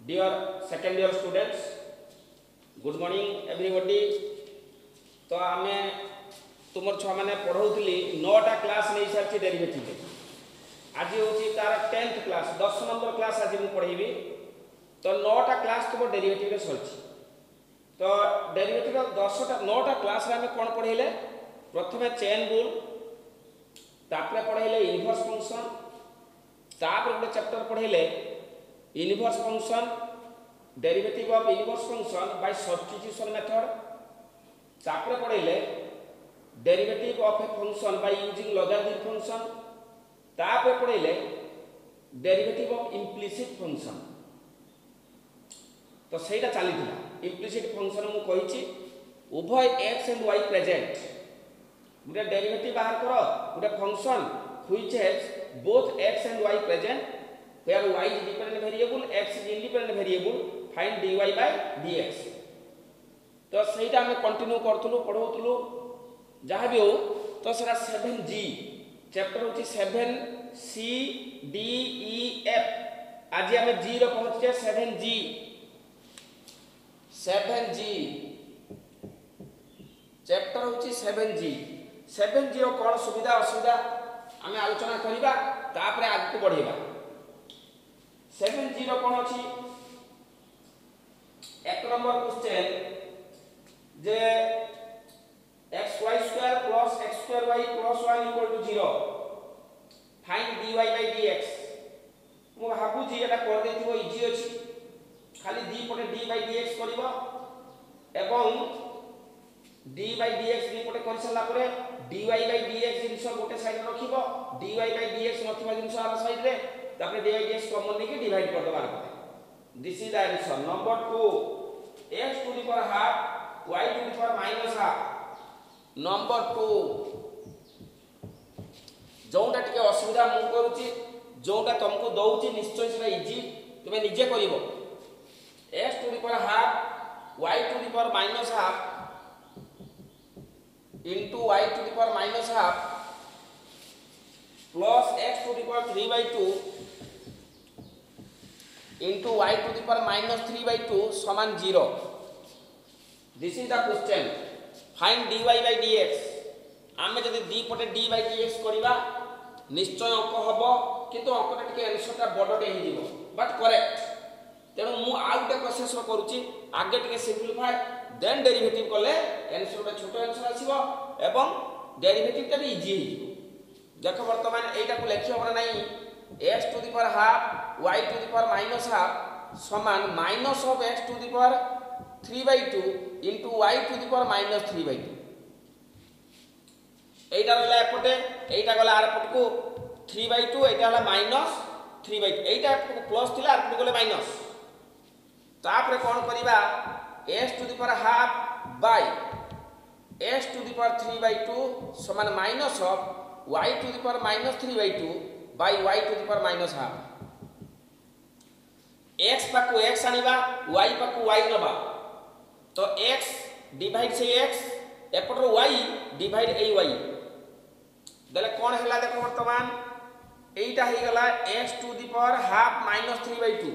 Dear second year students, good morning everybody. तो आमे तुमर छुआ मैंने पढ़ाऊली 9टा क्लास नहीं सारी डेरिवेटिव आज हूँ तार 10th क्लास 10 नंबर क्लास आज मुझे पढ़ेबी तो 9टा क्लास तुम डेरिवेटिव रे सरछि तो डेरिवेटिव 9टा क्लास रे हमें कौन पढ़ेले प्रथमे चेन रूल तापरे पढ़ेले इनवर्स फंक्शन तापर गोटे चैप्टर पढ़ेले inverse function derivative of inverse function by substitution method तापर पढ़ेले derivative of a function by using logarithmic function तापर पढ़ेले डेरिवेटिव ऑफ इम्प्लिसिट फंक्शन तो सेटा चली इम्प्लिसिट फंक्शन मु कहिछि उभय x एंड y प्रेजेंट गुटे डेरिवेटिव बाहर करो गुटे function which has both x and y present where y is dependent variable x is independent variable find dy by dx तो सेटा हमें कंटिन्यू करथुलु पढौथुलु जहाँ भी हो तो सेटा 7g चैप्टर होची 7c d e f आज हमें g रो पहुंचे 7g चैप्टर होची 7g रो कोन सुविधा असुविधा हमें आलोचना करिबा तापरे आगु को बढ़ेबा 7g रो कोन अछि एक number question J xy² plus x²y plus 1 equal to 0 find dy by dx मु भाबु जी एटा कर देथिबो इजी अछि खाली दी पटे d by dx करबो एवं d by dx दी पटे कर सला परे dy by dx जिंस गोटे साइड रखिबो dy by dx नथिबा जिंस आला साइड रे तापर dy by dx कॉमन लेके डिवाइड कर दबा this is the answer number 2 x to the power half y to the power minus half number 2 जोंटा टिके असुविधा मु करूची जोंटा तुमको दउची निश्चय से इजी तुमे निजे करिवो x to the power half y to the power minus half into y to the power minus half plus x to the power 3/2 into y to the power minus 3/2 समान 0 this is the question find dy by dx आमे जदि दी पटे d by dx करिबा निश्चय अंक हबो किंतु अंकटा टिके आंसरटा बडटे हे दिबो बट करेक्ट तेनु मु आउटे प्रोसेस करूची आगे टिके सिंपलीफाई देन डेरिवेटिव कले आंसर छोट आंसर आसीबो एवं डेरिवेटिव टा भी इजी हिजो देखो वर्तमान एटा को लिखि होबा नै x to the power half y to the power minus half समान minus of x to the power 3/2 into y to the power minus 3/2 एटा रहला एपटे एटा गला आर पट को 3/2 एटा हला माइनस 3/2 एटा को प्लस थिला आर पट गले माइनस तापर कोन करिबा x to the power half by x to the power 3/2 समान minus of y to the power minus 3/2 by y to the power minus half x पाकु x आनिबा y पाकु y नबा तो x डिवाइड से x एपटर y divide ए y देले कोन हला देखो वर्तमान एटा हे गला x to the power half minus 3/2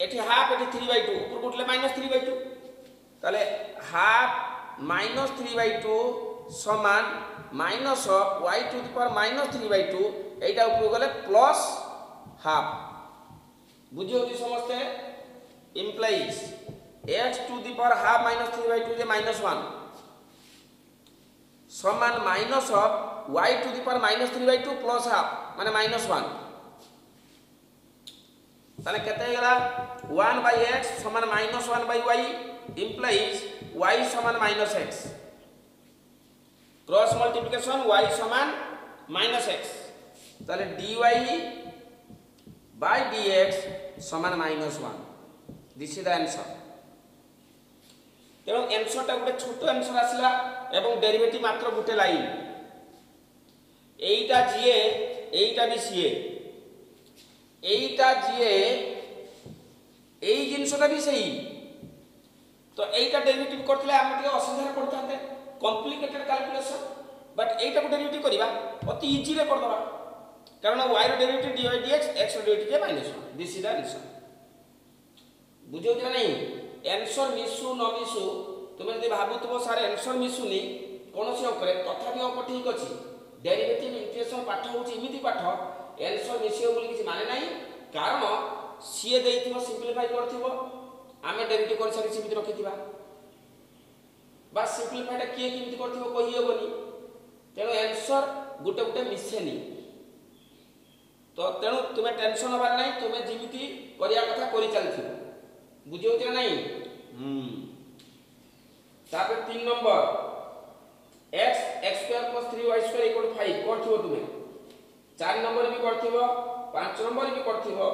एठी हाफ एठी 3/2 ऊपर गुटले माइनस 3/2 ताले हाफ माइनस 3/2 समान minus of y to the power minus 3/2 एटा ऊपर गले प्लस हाफ बुझियो कि समझते implies x to the power half minus 3/2 जे माइनस 1 समान minus of y to the power minus 3/2 plus half माने माइनस 1 ताले केते गला 1 by x समान minus 1 by y implies y समान minus x cross multiplication y समान माइनस x ताले dy by dx समान minus 1 this is the answer तेणु आंसरटा गोटे छोट आंसर आसला एवं डेरिवेटिव मात्र गोटे लाइन एटा जीए एटा भी सीए एटा जीए एई जिंसटा भी सही तो एटा डेरिवेटिव करथले हम टिके असुविधा पड़ताते कॉम्प्लिकेटेड कैलकुलेशन बट एटा को डेरिवेटिव करिबा अति इजी रे कर दबा कारण y रो डेरिवेटिव dy dx x रो derivative -1 this is the answer बुझे कि नहीं आंसर मिसु न मिसु तुम यदि भावुव सार आंसर मिसुनी कौन से अंक तथापि अंक ठीक अच्छी डेरिवेटिव इंटीग्रेशन पाठ हूँ इमिति पाठ आंसर मिसियो बोली किसी माने नहीं कारण सी देइथिबो सिंपलीफाई करथिबो आमे डेरिवेटिव कर सारी सिमिति रखिथिबा बा सिंपलीफाईटा किए किमिति करथिबो कहि हेबोनी तेणु आंसर गुटे गुटे मिसेनी तो तेणु तुम्हें टेंशन हबार नहीं तुम्हें जिमिति करिया कथा करि चलथिबो बुझियो कि नहीं तापर 3 number x square plus 3y square equal to 5 करथिबो तुम्हें 4 नंबर भी करथिबो 5 नंबर भी करथिबो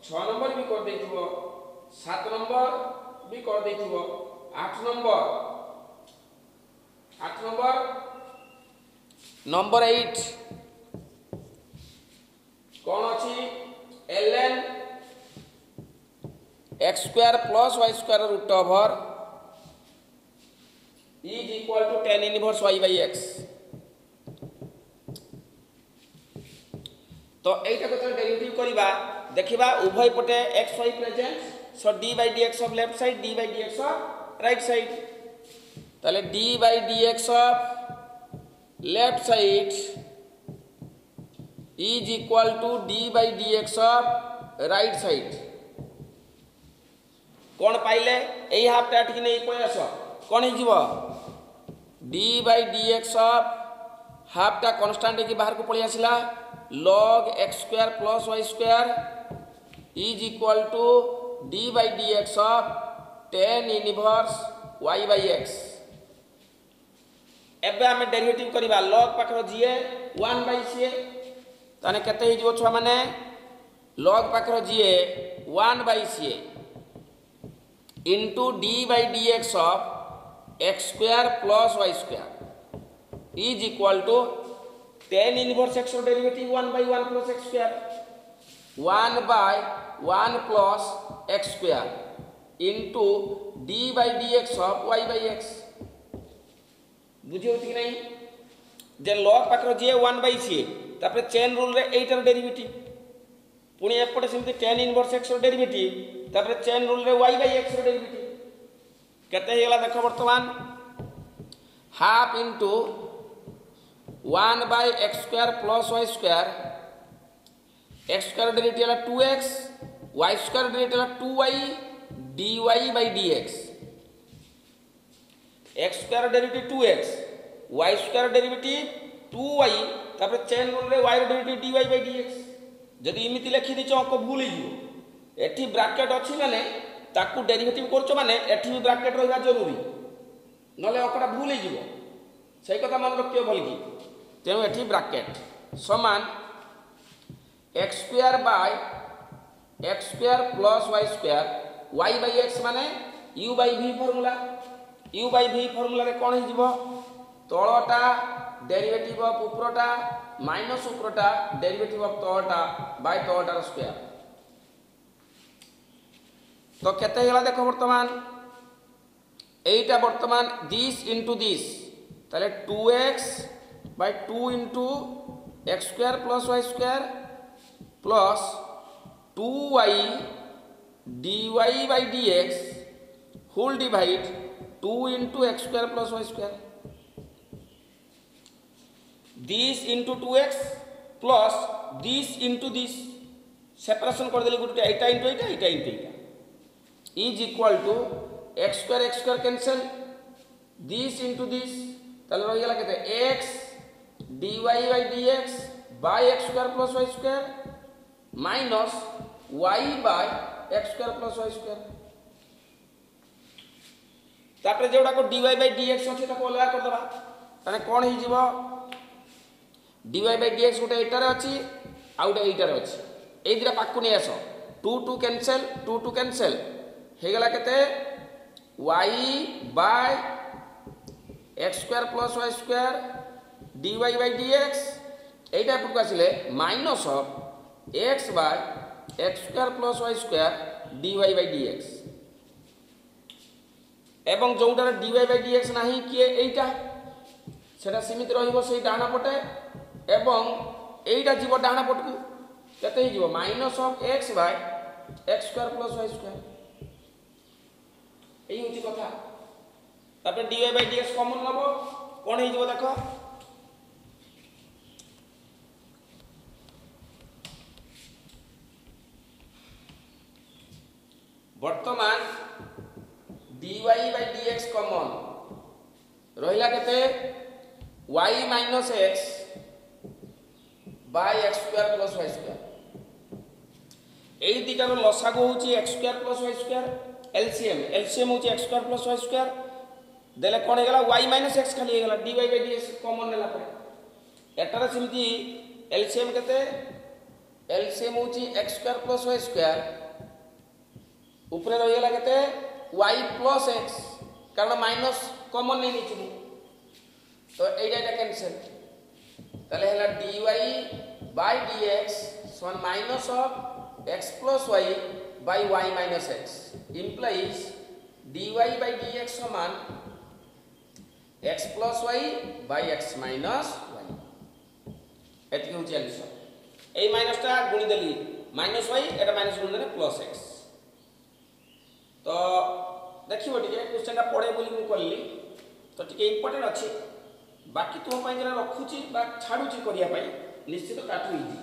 6 नंबर भी कर देथिबो 7 नंबर भी कर देथिबो 8 नंबर नंबर 8 कौन अच्छी ln x square plus y square root over is equal to tan inverse y by x तो एटा को डेरिवेटिव करिबा देखिबा उभय पटे x y present so d by dx of left side d by dx of right side ताले d by dx of left side is equal to d by dx of right side कौन पाइले एई half टा ठीक नहीं पय आस कौन ही जीवो d by dx of half टा कांस्टेंट की बाहर को पळि आसिला log x square plus y square is equal to d by dx of tan inverse y by x एबे हमें डेरिवेटिव करिबा log पाखर जीए 1 by c ताने केते ही जो छुआ माने log पाखर जीए 1 by c into d by dx of x square plus y square is equal to tan inverse x or derivative 1 by 1 plus x square 1 by 1 plus x square into d by dx of y by x बुझियो कि नहीं जे log पाखर जे 1 by c तापर chain rule रे एटार derivative पुनी एपटे सेमति tan इनवर्स x रो डेरिवेटिव तापर चेन रूल रे y by x रो डेरिवेटिव केते हेला देखो वर्तमान half into 1 by x square plus y square x square derivative है 2x y square डेरिवेटिव है 2y dy by dx x square derivative 2x y square derivative 2y तापर chain rule रे y derivative dy by dx जदि इमिति लिखि दिछ अंक भूल हिजो एठी ब्रैकेट अछि माने ताकू डेरिवेटिव करछो माने एठी भी ब्रैकेट रहबा जरूरी नले अंकटा भूल हिजो सही कथा मन रखियो भल की तेणु एठी ब्रैकेट समान x square by x square plus y square y by x माने u by v फार्मूला रे कोन हि जिवो तळटा डेरिवेटिव ऑफ उपरटा माइनस उपरटा डेरिवेटिव ऑफ तळटा बाय तळटार स्क्वायर तो केते हेला देखो वर्तमान एटा वर्तमान दिस इनटू दिस ताले 2x by 2 into x square plus y square plus 2y dy by dx whole divide 2 into x square plus y square this into 2x plus this into this separation कर देली गुटे एटा into Etah is equal to x square cancel this into this ताले रहि गेला केते x dy by dx by x square plus y square minus y by x square plus y square तापर जेउडा को dy by dx अछि ताको अलग कर दबा ताने कोन हि जीवो dy by dx गुटे एटारे अछि आ गुटे एटारे अछि ए दिरा पाकु नै आसो 2 कैंसिल हे गेला केते y by x square plus y square dy by dx एटा पुक आसिले minus of x by x square plus y square dy by dx एवं जोटार dy by dx नाही किए एटा सेटा सीमित रहिबो सेई डाना पटे एवं एटा जीव डाना पटकू केते हि जीव minus of x by x square plus y square यही हूँ कथा तापर dy बाय dx कॉमन नब कौन हो देख वर्तमान dy बाय dx कॉमन रहिला केते y minus x by x square plus y square एई दिटार लसागु होची x square plus y square LCM होची x square plus y square देले कोन हेगला y माइनस x खाली हेगला dy बाय dx कॉमन नेला पर एटार सिमती एलसीएम केते एलसीएम होची x square plus y square ऊपर रहिला केते y प्लस x कारण माइनस कॉमन नहीं नीचे तो एटा कैंसिल ताले हला dy बाय dx समान minus of x plus y by y minus x implies dy by dx समान x plus y by x minus y एति होची आंसर ए माइनस टा गुणी देली माइनस y एटा माइनस गुणी देले प्लस x तो देखिबो टिके क्वेश्चन टा पढे बोली मु करली तो टिके इंपोर्टेंट अछि बाकी तुम पाई जरा रखुची बा छाडुची करिया पाई निश्चित काटू इजी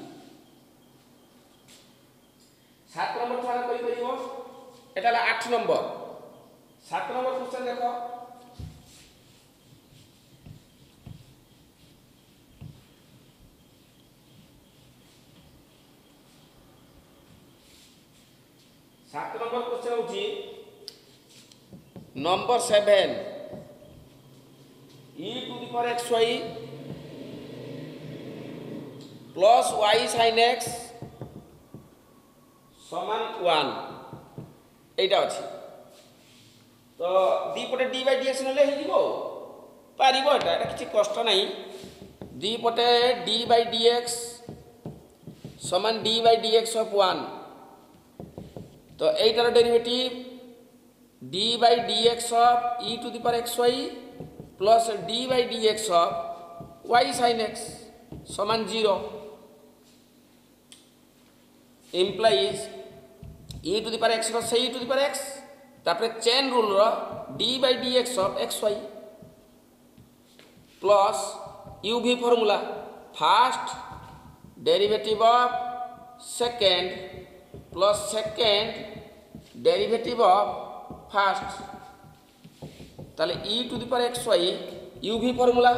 7 नंबर थाना करि परिबो एटा 8 नंबर 7 नंबर क्वेश्चन देखो सात नंबर क्वेश्चन होची number 7 e to the power xy plus y sin x समान 1 एटा अछि तो दी पटे d बाय dx नले हे जिवो पारिबो एटा किछि कष्ट नाही दी पटे d बाय dx समान d बाय dx ऑफ 1 तो एटार derivative d by dx of e to the power xy plus d by dx of y sin x समान 0 implies e to the power x से e to the power x तापरे chain rule रो d by dx of xy plus uv formula first derivative of second plus second derivative of first ताले e to the power xy uv formula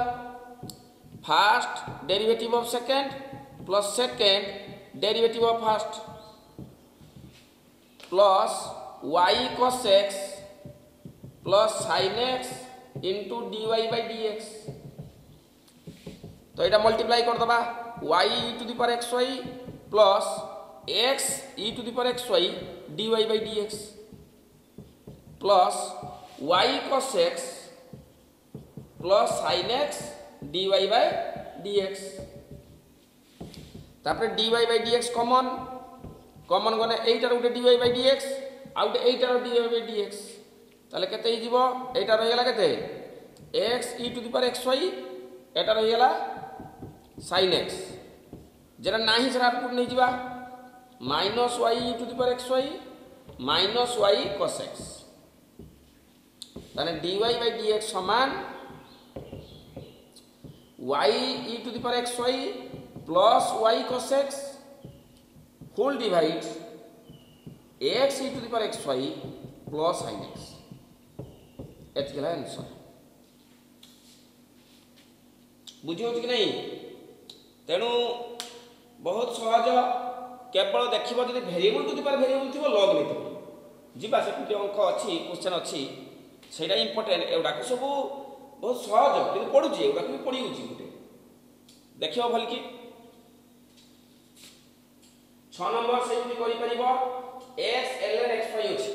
first derivative of second plus second derivative of first plus y cos x plus sin x into dy by dx तो एटा multiply कर दबा y e to the power xy plus x e to the power xy dy by dx plus y cos x plus sin x dy by dx तापर dy by dx common गने एटार उटे dy by dx आउटे एटार dy by dx ताले केते हि जीवो एटा रहि गेला केते x e to the power xy एटा रहि गेला sin x जेरा नाही सरा पुट नै जीवा minus y e to the power xy minus y cos x ताने dy by dx समान y e to the power xy plus y cos x whole divide x e to the power xy plus sin x एतकेला answer बुझी होची कि नहीं तेणु बहुत सहज केवल देखिबो जदि variable to the power variable थिबो लॉग नै थिबो जिबा से कुटी अंक अछि क्वेश्चन अछि सेटा इंपोर्टेंट एउडा को सब बहुत सहज कि पढु छी एउडा को पढि होची गुटे देखिबो भल कि 6 नंबर से भी करि परिबो x ln xy अछि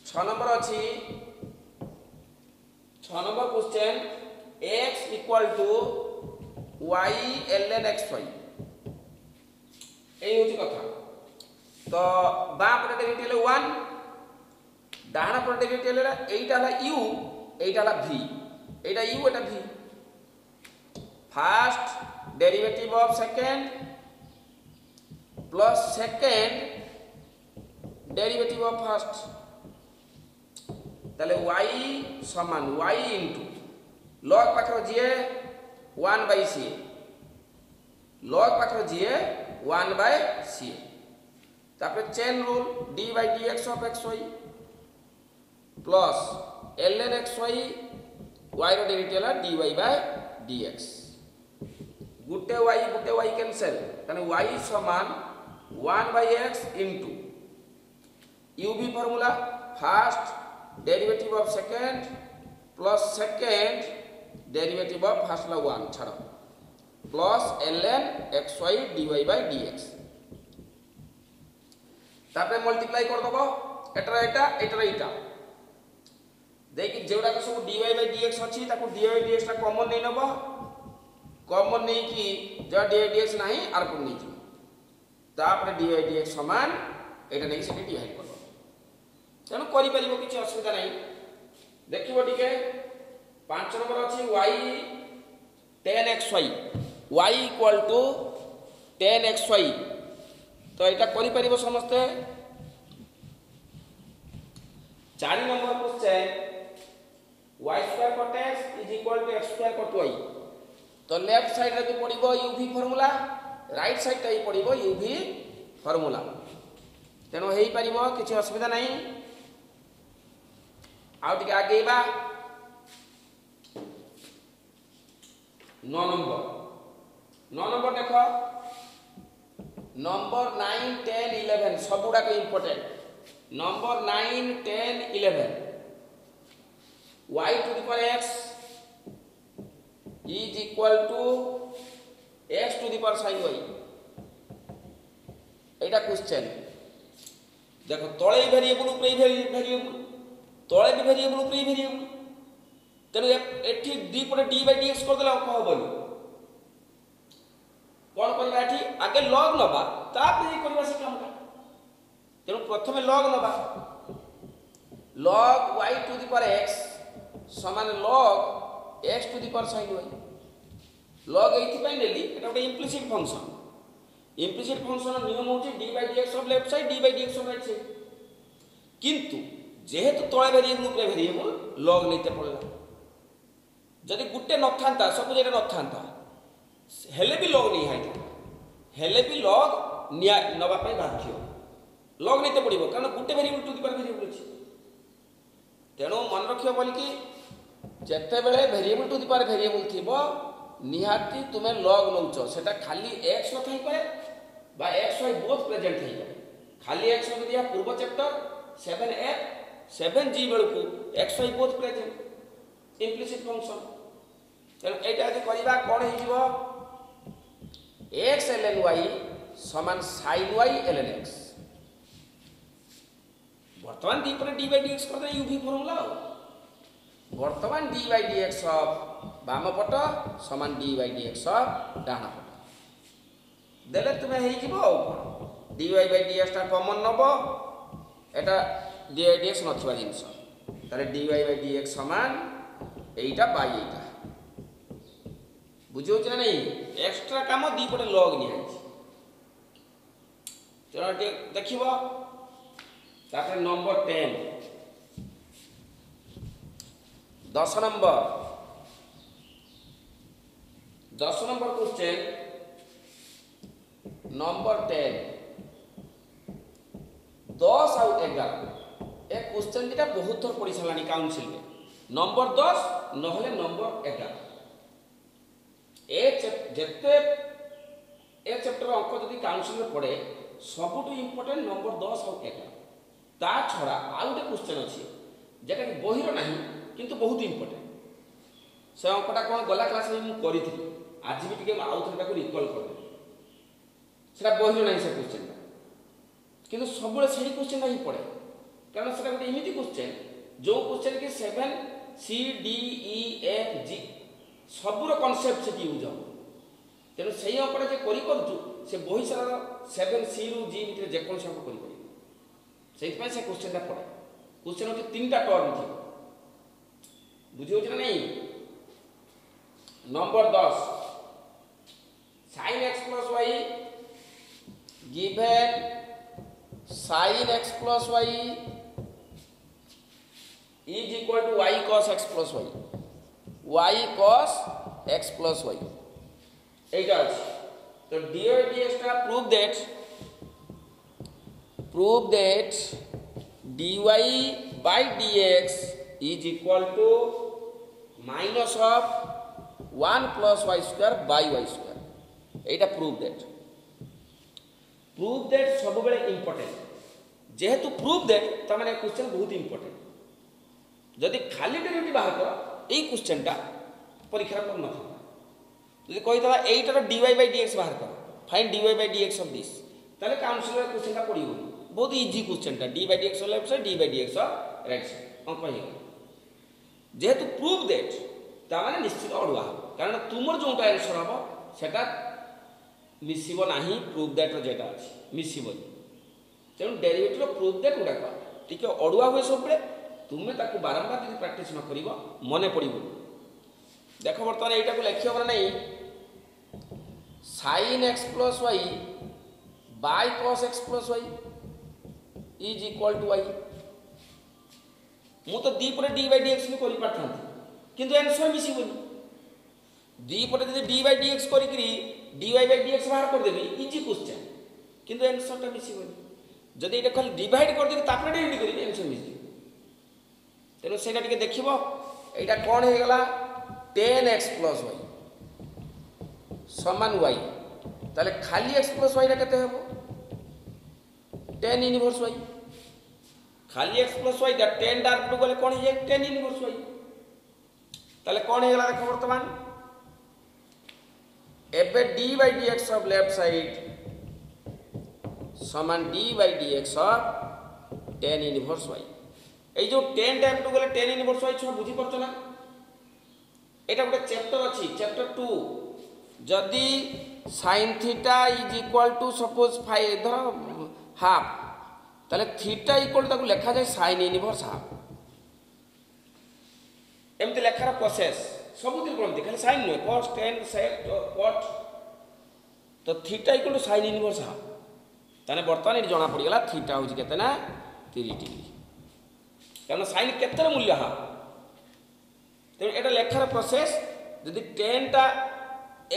6 नंबर अछि 6 number question x equal to y ln xy এই হচ্ছে কথা তো বা পটে ডেরিভেটিভ হলো 1 ডাহানা পটে ডেরিভেটিভ হলো এইটা হলো u এইটা হলো v এইটা u এটা v first derivative of second plus second derivative of first ताले y समान y इंटू log पाखर जीए 1 by c log पाखर जीए 1 by c तापर chain rule d by dx of xy plus ln xy y रो derivative है dy by dx गुटे y कैंसिल तने y समान 1 by x इंटू u भी formula first derivative of second plus second derivative of first ला 1 छाड़ plus ln xy dy by dx तापर multiply कर दबो एटा देखि जेउडा के सब dy by dx अछि ताको dy by dx ता कॉमन नै नबो कॉमन नै कि जे dy by dx नाही आर को नै जी तापर dy by dx समान एटा नै सेठी डिवाइड करबो तेणु करि परिबो किछि असुविधा नै देखिबो टिके 5 नंबर अछि y tan xy y equal to tan xy तो एटा करि परिबो समस्त 4 number question y square cot x is equal to x square cot y तो लेफ्ट साइड रे भी पडिबो uv फार्मूला राइट साइड रे पडिबो uv फार्मूला तेणु हेई परिबो किछि असुविधा नै आउ टिके आगेबा 9 नंबर देखो नंबर 9 10 11 सबुडा को important number 9 10 11 y to the power x is equal to x to the power sin y एटा क्वेश्चन देखो तळे वेरिएबल ऊपर वेरिएबल तळे भी वेरिएबल ऊपर वेरिएबल तेनु एठी डी पटे d by dx कर देला को होबनी कोन करबा एठी आगे log नबा तापर ई करबा से काम का तेनु प्रथमे log नबा log y to the power x समान log x to the power sin y log एथि पय नेली एटा ଗୋଟେ इम्प्लिसिट फंक्शन नियम होची d by dx of left side d by dx of right side किंतु जेहेतु तळे वेरिएबल ऊपर वेरिएबल log नैते पड़ला जदि गुटे न थांता सब जेटा न थांता हेले भी log नै हाइता हेले भी log निया नबा पय बाध्य log नैते पड़िबो कारण गुटे variable to the power variable अछि तेणु मन रखियो बोल कि जेते बेले variable to the power variable थिबो निहाती तुमे log नउचो सेटा खाली x न थाई पारे बा xy बोथ प्रेजेंट थाई पारे खाली x न दिया पूर्व chapter 7f 7g बेलकु xy both present implicit function तेणु एटा जे करिबा कोन हि जिवो x ln y समान sin y ln x वर्तमान दी पर d by dx कर दे uv फार्मूला वर्तमान d by dx ऑफ बाम पट समान d by dx ऑफ डाहाण पट देले तुमे हेइ जिवो dy by dx ता कॉमन नबो एटा dy by dx नथिबा जिंस तारे dy by dx समान एइटा बाय एइटा बुझियो छ नै एक्स्ट्रा काम दी पटे log नि आछि चलो देखिबो तापर नंबर 10 10 नंबर क्वेश्चन नंबर 10 10 आउ 11 ए क्वेश्चन दिटा बहुत थर पड़ी सलानी काउंसिल में नंबर 10 नहले नंबर 11 जेते ए चैप्टर अंक जदि काउंसिल में पड़े सबुठु इंपोर्टेंट नंबर 10 आउ 11 ता छड़ा आउ गोटे क्वेश्चन अछि जेटा कि बहिर नाही किंतु बहुत इंपोर्टेंट से अंकटा कोन गला क्लास में मु करी थी आज भी टिके आउ थरटा को रिकॉल कर दे सेटा बहिर नाही से क्वेश्चन किंतु सबले सही क्वेश्चन नाही पड़े कारण सेटा गोटे इमिति क्वेश्चन जो क्वेश्चन के 7 C D E F G सबुर कांसेप्ट से यूज हो तेनु सही अंकटा जे करी करजु से बही सारा 7 C रु G भितर जे कोन सब करी सेहि पे से क्वेश्चन ता पड़े क्वेश्चन होते तीनटा टर्म थी बुझियो छ नहीं number 10 sin x plus y given sin x plus y is equal to y cos x plus y cos x plus y এইটা আছে। তো dy dx টা prove that dy by dx is equal to minus of 1 plus y square by y square। এইটা prove that ସବୁବେଳେ important, যেহেতু prove that তার মানে question बहुत ইম্পর্টেন্ট। যদি খালি ডেরিভেটিভ বাহার কর এই क्वेश्चनটা পরীক্ষার পর নথা, যদি কইতলা এইটার dy by dx বাহার কর, find dy by dx of this, তাহলে কাউন্সিলর क्वेश्चनটা পড়িব, बहुत इजी क्वेश्चनটা dy by dx of left side dy by dx of right side অঙ্ক হয়ে গেল। যেহেতু prove that তার মানে নিশ্চিত অড়ুয়া হবে, কারণ তোমার যোনটা आंसर হবে সেটা মিশিব ନାହିଁ prove that ର যেটা আছে মিশিবনি। তেଣୁ ডেরিভেটিভ prove that গুড়াক টিকে অড়ুয়া ହୁଏ ସବୁବେଳେ, ତୁମେ ତାକୁ ବାରମ୍ବାର ଯଦି ପ୍ରାକ୍ଟିସ୍ ନ କରିବ ମନେ ପଡ଼ିବନି। ଦେଖ ବର୍ତ୍ତମାନ ଏଇଟାକୁ ଲେଖି ହେବ ନା ନାହିଁ, sin x plus y by cos x plus y is equal to y। ମୁଁ ତ ଦି ପଟେ d by dx ବି କରିପାରିଥାନ୍ତି, କିନ୍ତୁ ଆନ୍ସର ମିଶିବନି। ଦି ପଟେ ଯଦି d by dx କରିକିରି dy by dx ବାହାର କରିଦେବି ଇଜି କ୍ୱେଶ୍ଚନ, କିନ୍ତୁ ଆନ୍ସରଟା ମିଶିବନି। ଯଦି ଏଇଟା ଖାଲି ଡିଭାଇଡ୍ କରିଦେବି ତାପରେ ଡିଭାଇଡ୍ କରିବି ଆନ୍ସର ମିଶିଯିବ। ତେଣୁ ସେଇଟା ଟିକେ ଦେଖିବ। এইটা କ'ଣ ହେଇଗଲା 10x plus y ସମାନ y, ତାହେଲେ ଖାଲି x plus y ଟା କେତେ ହେବ 10 ইনভার্স y। খালি x plus y টা 10 টা আরটু গলে কোন হয়ে 10 ইনভার্স y, তাহলে কোন হয়ে গলা দেখো বর্তমান এবে d by dx of left side সমান d by dx of 10 inverse y। এই যে 10 টা আরটু গলে 10 ইনভার্স y ছুয়া বুঝি পারছ না, এটা একটা চ্যাপ্টার আছে চ্যাপ্টার 2। যদি sin theta is equal to suppose 5 ধর হাফ, তাহলে থিটা ইকুয়াল তাকে লেখা যায় sin ইনভার্স হাফ। এমতি লেখার প্রসেস ସବୁଥିରେ କରନ୍ତି, ଖାଲି sin নয় cos tan sec cot। তো theta equal to sin inverse half, তাহলে বর্তমান এটি জনা পড়িগলা থিটা হচ্ছে কেতে না 30 ডিগ্রি, কারণ sin কেতের মূল্য হাফ। তেমন এটা লেখার প্রসেস যদি 10 টা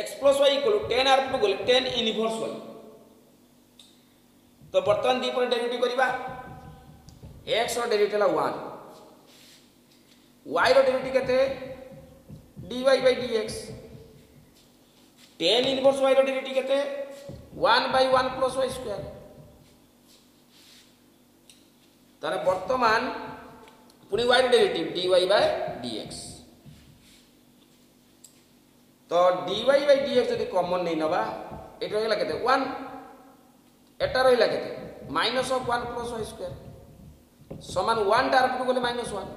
x plus y ইকুয়াল 10 আর টু গলে 10 ইনভার্স y। তো বর্তমান দুই পরে ডেরিভেটিভ করিবা, x র ডেরিভেটিভ হলা 1, y র ডেরিভেটিভ কেতে dy by dx, 10 inverse y র ডেরিভেটিভ কেতে 1 by 1 plus y স্কয়ার। তাহলে বর্তমান পুনি y র ডেরিভেটিভ dy by dx। তো dy by dx যদি কমন নেই নবা, এটা হইলা কেতে 1, এটা রইলা কেতে minus of 1 plus y square সমান 1 টা আরটু গলে -1।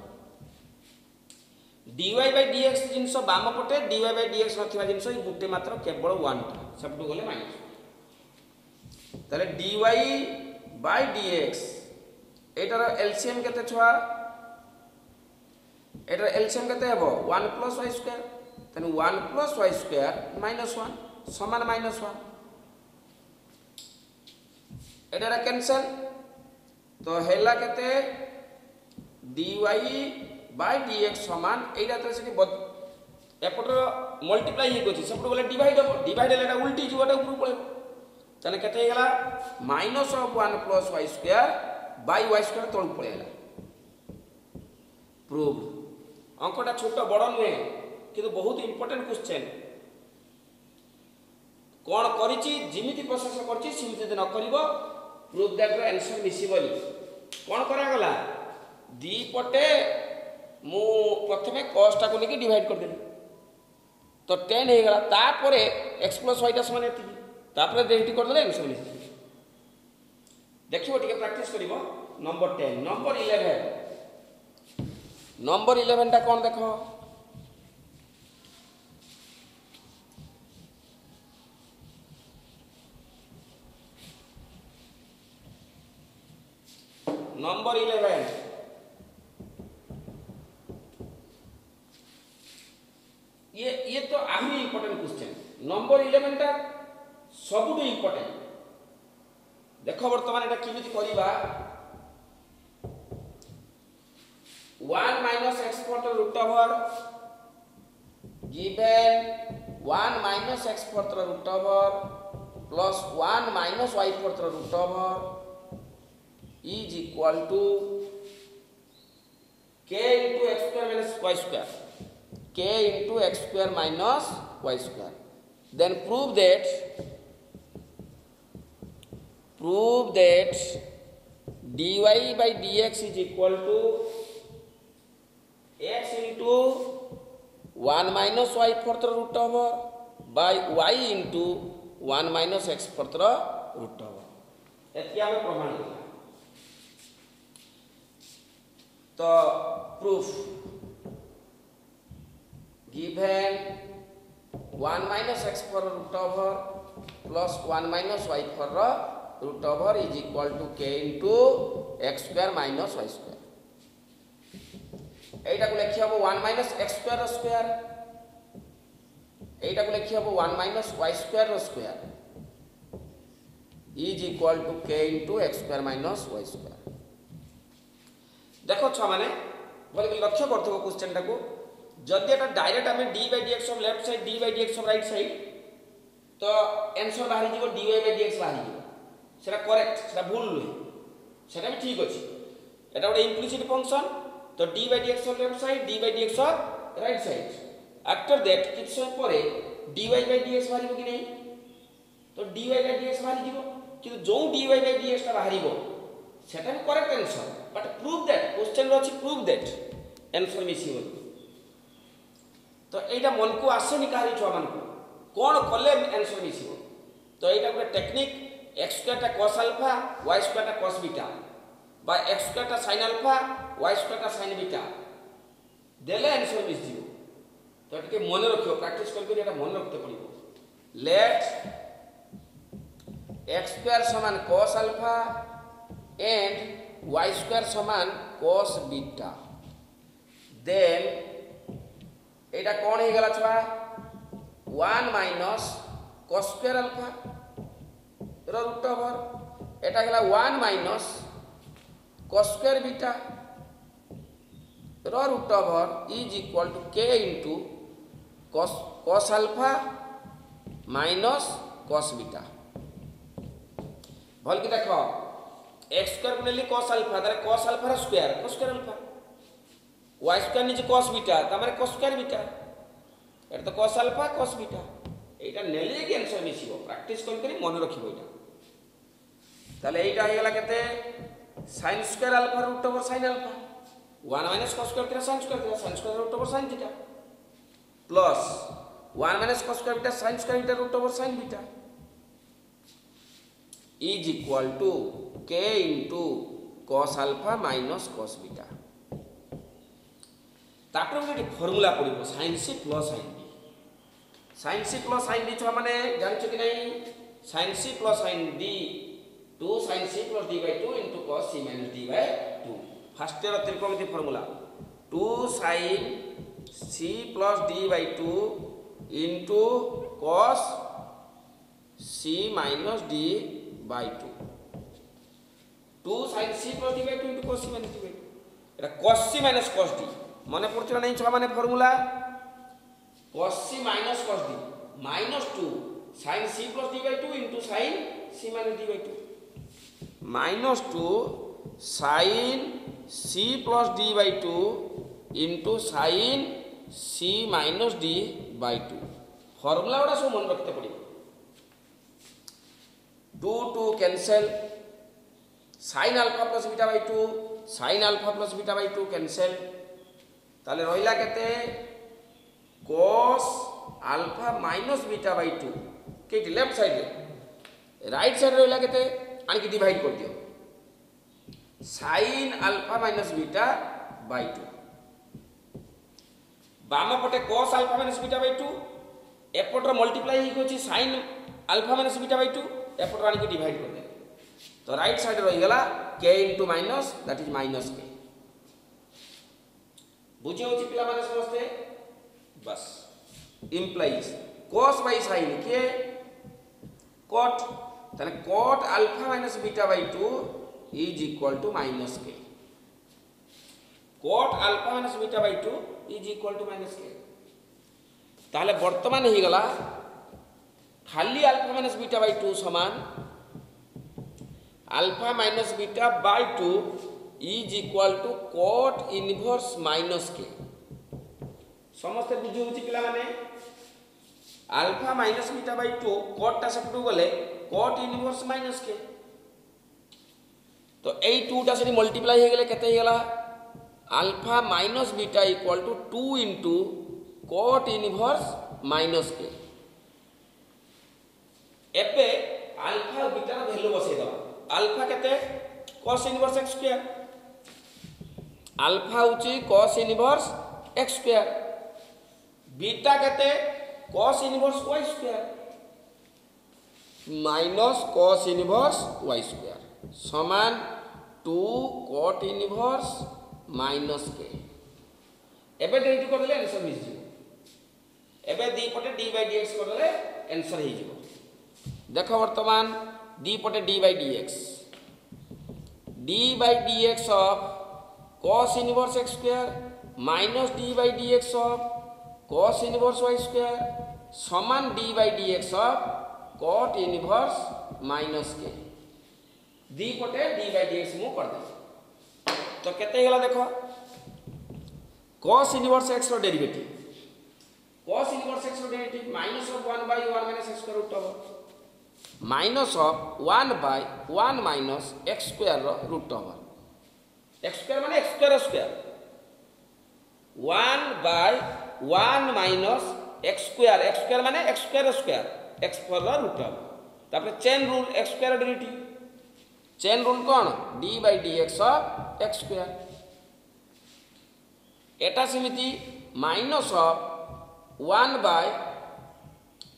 dy by dx জিনিস বাম পটে dy by dx নথিবা জিনিস এই গুটে মাত্র কেবল 1 টা সবটু গলে -1। তাহলে dy by dx এটার এলসিএম কেতে ছুয়া, এটার এলসিএম কেতে হবো 1 প্লাস y স্কয়ার, তাহলে 1 প্লাস y স্কয়ার -1 সমান -1। এটা ক্যান্সেল, তো হেলা কেতে dy by dx সমান এইটা তো সেটি এপটর মল্টিপ্লাই হয়ে গেছে, সেপট বলে ডিভাইড হবো, ডিভাইড হলে এটা উল্টি যাব, এটা উপরে পড়ব। তাহলে কেতে হয়ে গেল minus of 1 plus y square by y square তলক পড়ে গেল। প্রুভ। অঙ্কটা ছোট বড় নয়, কিন্তু বহুত ইম্পর্টেন্ট কোশ্চেন। কোন করিছি যেমিতি প্রসেস করছি সেমিতি যদি ন করিব প্রুভ দ্যাট র आंसर মিশিবনি। কোন করা গলা ଦି পটে মু প্রথমে cos টাকে নেকি ডিভাইড করে দেলি, তো 10 হয়ে গলা, তারপরে x প্লাস y টা সমান এতিকি, তারপরে ডেরিভেটিভ করে দেলে आंसर মিশি। দেখিব টিকে প্র্যাকটিস করিব। নম্বর 10, নম্বর 11, নম্বর 11 টা কোন দেখো, নম্বর 11 ये तो आहुरी इंपोर्टेंट क्वेश्चन। नंबर 11 टा सबुठु इंपोर्टेंट। देख बर्तमान एटा किमिति करिबा 1 for root over given 1 minus x for the root over plus 1 minus y for the root over is equal to k into x square minus y square. K into x square minus y square. Then prove that dy by dx is equal to x into 1 minus y for the root over by y into 1 minus x for the root over. एतिया में प्रमाण किया तो proof given 1 minus x for root over plus 1 minus y for root over is equal to k into x square minus y square. एटा को लिखि हबो 1 minus x square square, एटा को लिखि हबो 1 minus y square square is equal to k into x square minus y square. देखो छ माने बोले लक्ष्य करथबो क्वेश्चन टाको जदि एटा डायरेक्ट हमें d by dx of left side d by dx of right side तो आंसर बाहर जीवो dy by dx बाहर जीवो सेटा करेक्ट सेटा भूल नुहे सेटा भी ठीक अछि एटा गोटे इम्प्लिसिट फंक्शन तो d by dx of left side d by dx of right side after that किछ समय परे dy by dx बाहर कि नहीं तो dy by dx बाहर जीवो कि जो dy by dx ता बाहरिबो सेटा भी correct answer but prove that question रो अछि प्रूव दैट आंसर मिसिबो तो एटा मन को आसेनी काहरी छुआ मन को कोन कले आंसर मिसिबो तो एटा गोटे टेक्निक x स्क्वायर ता cos अल्फा y स्क्वायर ता cos बीटा बा x स्क्वायर ता sin अल्फा y स्क्वायर ता sin बीटा देले आंसर मिस जीवो तो टिके मन रखियो प्रैक्टिस करके एटा मन रखते पड़िबो लेट x स्क्वायर समान cos alpha and y square समान cos बीटा देन एटा कोन हे गला छवा 1 minus cos square alpha रो रूट ओवर एटा गला 1 minus cos square beta रो root over is equal to k into cos alpha minus cos beta भल की देखो x स्क्वायर को लेली cos alpha तारे cos alpha रो square cos square alpha y स्क्वायर नीचे cos बीटा तमारे cos square बीटा एटा तो cos alpha cos बीटा एटा नेले के आंसर मिसिबो प्रैक्टिस करी मन रखिबो एटा ताले एटा हे गला केते sin square alpha root over sin alpha 1 minus cos square theta sin square root over sin theta plus 1 minus cos square beta sin square beta root over sin beta is equal to k into cos alpha minus cos beta तापर गोटे formula पड़िबो sin c plus sin b sin c plus sin d छ माने जानछ कि नहीं sin c plus sin d 2 sin c plus d by 2 into cos c minus d by 2 first year त्रिकोणमिति formula 2 sin c plus d by 2 into cos c minus d by 2 2 sin c plus d by 2 into cos c minus d by 2 Etah cos c minus cos d मने पड़छ नहीं छ माने formula cos c minus cos d minus 2 sin c plus d by 2 into sin c minus d by 2 minus 2 sin c plus d by 2 into sin c minus d by 2 formula वाला सब मन रखते पड़ी 2 2 cancel sin alpha plus beta by 2 sin alpha plus beta by 2 cancel ताले रहिला केते cos alpha minus beta by 2 केटी left side रे राइट साइड रहिला केते आनी की डिवाइड कर दियो sin alpha minus beta by 2 बाम पटे cos alpha minus beta by 2 एपटर मल्टीप्लाई ही कोची sin alpha minus beta by 2 एपटर आनी की डिवाइड कर दे तो राइट साइड रहि गला k into minus that is minus k बुझे होची पिला माने समझते बस implies cos by sin के cot तने cot alpha minus beta by 2 is equal to minus k cot alpha minus beta by 2 is equal to minus k ताहले वर्तमान ही गला खाली अल्फा माइनस बीटा बाय 2 समान alpha minus beta by 2 is equal to cot inverse minus के समस्त बुझी होची पिला माने alpha minus beta by 2 cot ता सेपटू गले cot इनवर्स माइनस के तो ए 2 ता से मल्टीप्लाई हे गेले केते हे गेला alpha minus beta equal to 2 into cot inverse minus के एबे अल्फा और बीटा वैल्यू बसै दबा अल्फा केते cos inverse x square alpha होची cos inverse x square beta केते cos inverse y square minus cos inverse y square समान 2 cot inverse minus के एबे डेट कर देले आंसर मिल जिवो एबे दी पटे d by dx कर देले आंसर ही जिवो देखो वर्तमान दी पटे d by dx of cos inverse x square minus d by dx of cos inverse y square समान d by dx of cot inverse minus के दी पटे d by dx मु कर दे तो केते गेला देखो cos इनवर्स x रो डेरिवेटिव cos इनवर्स x रो derivative minus of 1 by 1 minus x square root over minus of 1 by 1 minus x square रो रूट ओवर x स्क्वायर माने x square square 1 by 1 minus x square माने x square square x पर रो root over तापर chain rule x square derivative chain rule कोन d by dx of x square एटा समिति minus of 1 by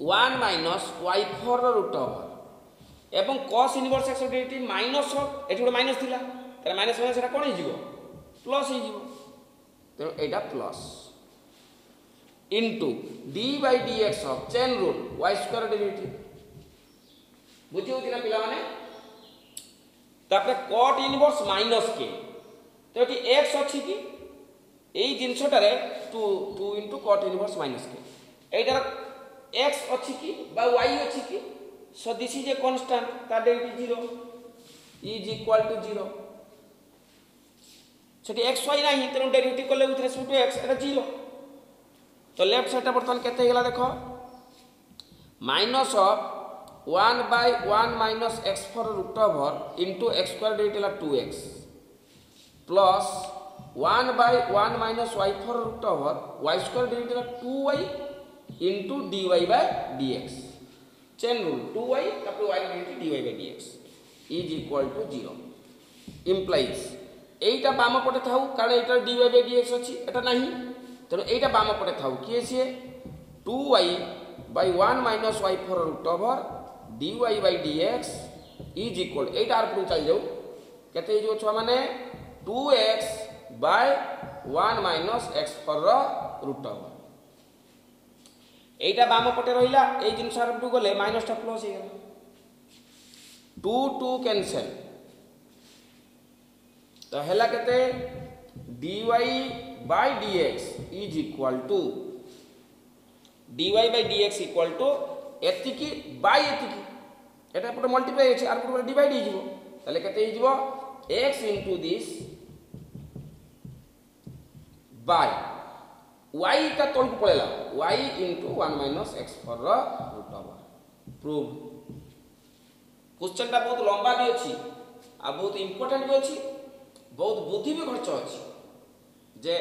1 minus y4 रो root over एवं cos inverse x derivative minus of एठी गोटे minus थिला त माइनस माइनस एटा कोन हि जिवो प्लस हि जिवो तो एटा plus into d by dx of chain rule y square derivative बुझी होती ना पिला माने तापर cot इनवर्स माइनस के तो एठी x अछि कि एई जिंसटारे 2 इनटू cot इनवर्स माइनस के एटार x अछि कि बा y अछि कि so this is a constant ता डेरिवेटिव 0 इज इक्वल टू 0 सेठी x y नाही तेनु डेरिवेटिव करले विथ रेस्पेक्ट टू x एटा 0 तो लेफ्ट साइड बर्तन केते गेला देखो minus of 1 by 1 minus x for root over into x square derivative 2x plus 1 by 1 minus y for root over y square derivative 2y into dy by dx chain rule 2y तापर y derivative dy by dx is equal to 0 implies Etah balm पटे थाउ कारण एटा dy by dx अछि एटा नाही तनो एटा balm पटे थाउ किए छिए 2y by 1 minus y for root over dy by dx is equal Etah are पुन चल जाऊ केते जो छ माने 2x by 1 minus x for root over Etah balm पटे रहिला ए जिंस आर टू गले माइनस टा प्लस हे गेला 2 कैंसिल तो हेला केते dy by dx is equal to dy by dx equal to एतिकी बाय एतिकी एटा पटे मल्टीप्लाई अछि आर पटे डिवाइड हे जिवो तले केते हे जिवो x into this by y का तोल को पळेला y into 1 minus x for root over prove question ता बहुत लंबा भी अछि आ बहुत इंपोर्टेंट भी अछि बहुत बुद्धि भी खर्च अछि जे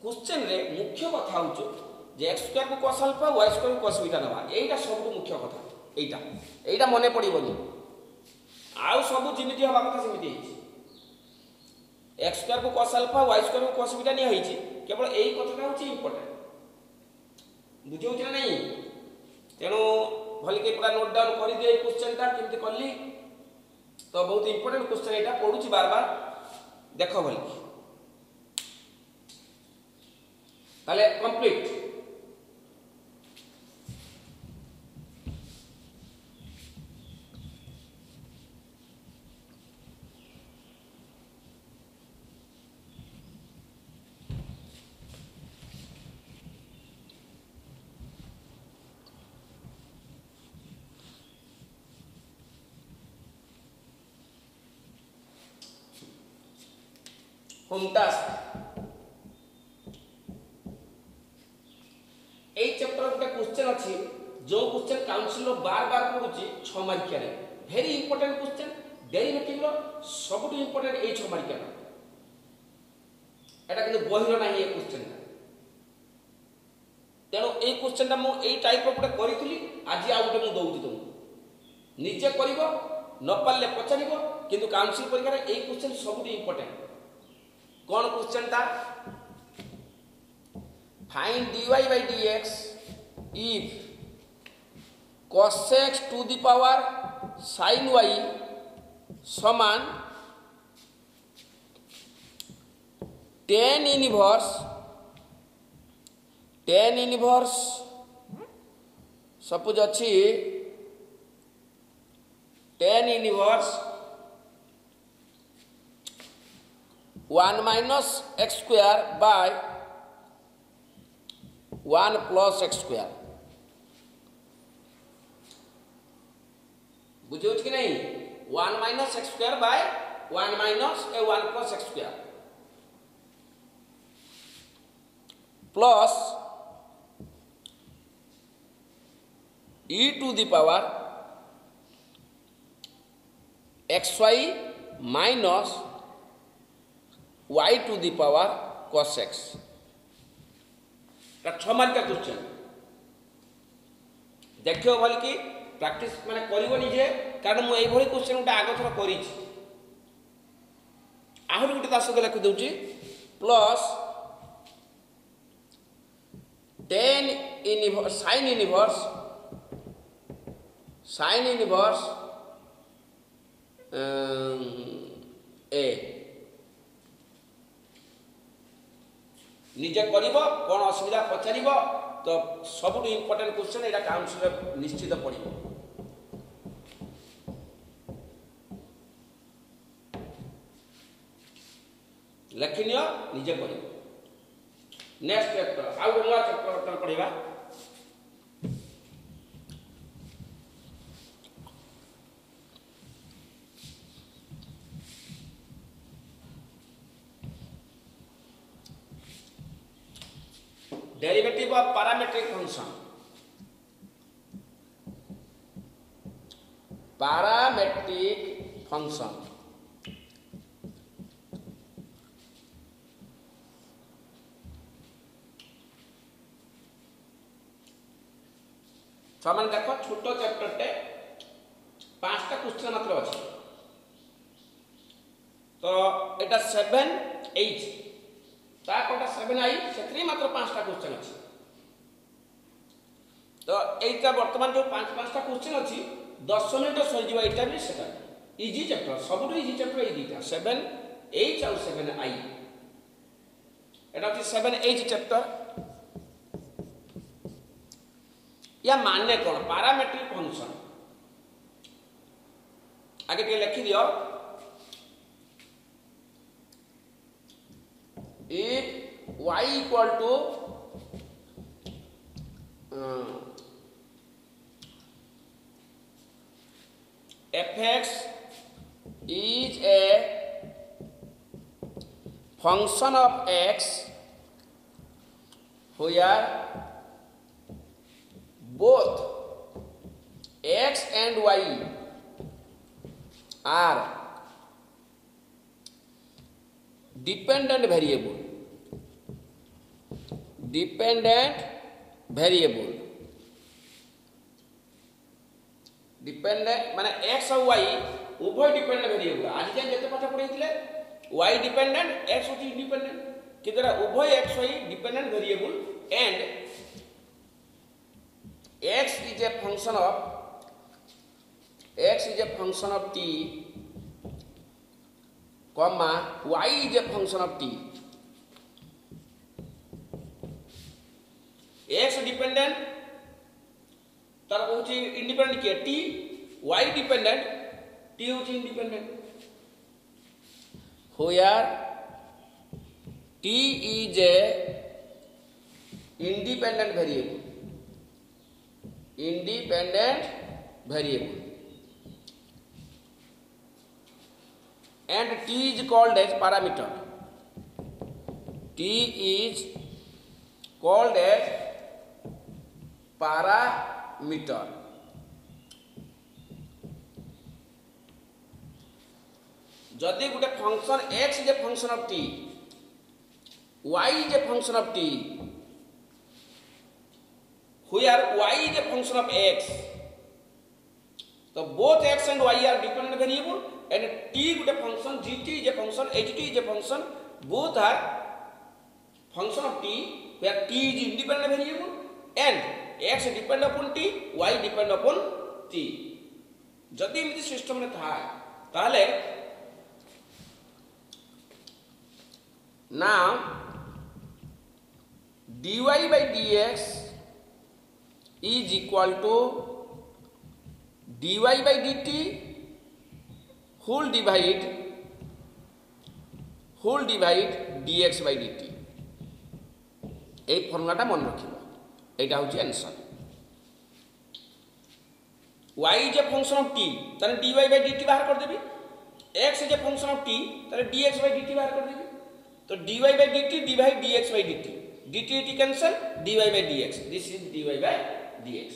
क्वेश्चन रे मुख्य कथा होचो जे x स्क्वायर को cos अल्फा y स्क्वायर को cos बीटा नबा एटा सब मुख्य कथा एटा मने पड़िबोनी आउ सब जिमिति हबा कथा समिति हिची x स्क्वायर को cos अल्फा y स्क्वायर को cos बीटा निया हिची केवल एई कथाटा होची इंपोर्टेंट बुझियो कि नहीं तेनो भली के पूरा नोट डाउन कर दिए क्वेश्चन ता केमति करली तो बहुत इंपोर्टेंट क्वेश्चन एटा पढुची बार बार देखो भली ताले कंप्लीट होम टास्क ए चैप्टर गोटे क्वेश्चन अच्छी जो क्वेश्चन काउंसिल बार बार पड़ुची 6 मार्किया रे वेरी इंपोर्टेंट क्वेश्चन डेरिवेटिव रो सबटू इंपोर्टेंट ए 6 मार्किया एटा किंतु बहिर नाही ए क्वेश्चन तेणु ए क्वेश्चन मु ए टाइप गोटे करी आज आ गोटे मु दउची तुमको निजे करिवो न पारले पचारिवो किंतु काउंसिल परीक्षा रे ए क्वेश्चन सबटू इंपोर्टेंट कौन क्वेश्चन था find dy by dx if cos x to the power sin y समान tan inverse सपोज अच्छी tan inverse 1 minus x square by 1 plus x square बुझे कि नहीं 1 minus x square by 1 minus 1 plus x square plus e to the power xy minus y to the power cos x 6 mark का question देखियो भल कि practice माने करिवो निजे कारण मु एई भली क्वेश्चन उटा आगो थरा करी छी आहुर गुटे दास के लिख दउची plus tan inverse sin inverse a निजे करिवो कोन असुविधा पचारिवो तो सबटू इंपोर्टेंट क्वेश्चन एटा काउंसिल निश्चित पड़िवो लखिनियो निजे करिवो नेक्स्ट चैप्टर आउ नया चैप्टर पढ़िबा डेरिवेटिव ऑफ पैरामीट्रिक फंक्शन समान देखो छोटो चैप्टर टे 5टा क्वेश्चन मात्र अछि तो एटा 7 8 ता कोटा 7 आई सेत्री मात्र 5टा क्वेश्चन अछि तो एटा वर्तमान जो 5टा क्वेश्चन अछि 10 मिनिट सर जीवा एटा भी सेटा इजी चैप्टर सबटू इजी चैप्टर ए दीटा 7 8 और 7 आई एटा अछि 7 8 चैप्टर या मान्य कौन पैरामीट्रिक फंक्शन आगे टे लिखि दियो if y equal to fx is a function of x where both x and y are dependent variable dependent माने x और y उभय डिपेंडेंट वेरिएबल आज जे जते पाठ पढैथिले y डिपेंडेंट x होची इंडिपेंडेंट कितरा उभय x y dependent variable and x is a function of t comma y is a function of t x dependent तार होची इंडिपेंडेंट के t y डिपेंडेंट t होची independent where t is a independent variable and t is called as parameter t is called as parameter. जदि गोटे function x is a function of t, y is a function of t, where y is a function of x, so both x and y are dependent variable, and t is a function, gt is a function, ht is a function, both are function of t, where t is independent variable and x depend upon t, y depend upon t. जदि एमती system में था ताले now dy by dx is equal to dy by dt whole divide dx by dt. এই ফর্মুলাটা মনে রাখিব, এইটা হচ্ছে answer. y is a function of t তাহলে dy by dt बाहर कर देबी, x is a function of t তাহলে dx by dt बाहर कर देबी। तो dy by dt divide dx by dt, dt cancel, dy by dx, this is dy by dx।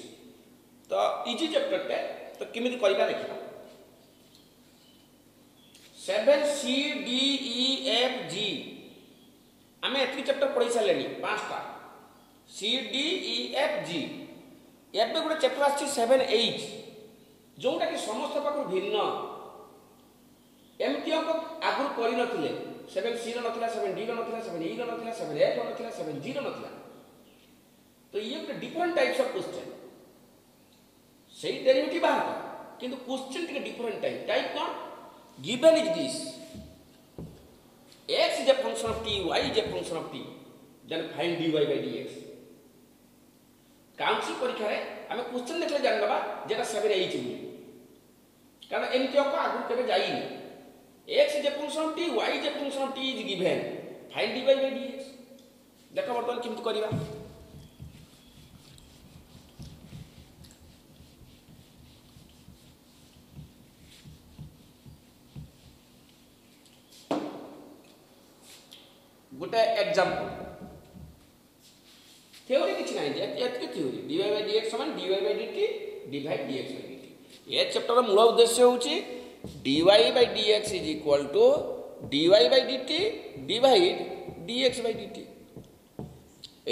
तो easy chapter टे तो केमिति करिबा देखिबा। 7 c d e f g आमे एथि चैप्टर पढ़ी सालेनी पांचटा c d e f g। एबे गोटे चैप्टर आछि 7 h जोटा कि समस्त पाखु भिन्न, एमती अंक आगु करि नथिले। 7c रो नथिला, 7d रो नथिला, 7e रो नथिला, 7f रो नथिला, 7g रो नथिला। तो ये गोटे डिफरेंट टाइप्स ऑफ क्वेश्चन, सही डेरिवेटिव बाहर कर किंतु क्वेश्चन टिके different type cone given is this x is a function of t, y is a function of t, then find dy by dx। Council परीक्षा रे हमें क्वेश्चन देखले जानबा जेटा 7h बोली, कारण एमती अंक आगु केबे जाईनी। x is a function of t, y is a function of t is given, find dy by dx। देखो बर्तमान केमति करिबा। गोटे एग्जांपल थ्योरी किछि नाही जे एतके थ्योरी dy by dx समान dy by dt divide dx by dt। ए चैप्टर रो मूल उद्देश्य होछि dy by dx is equal to dy by dt divide dx by dt।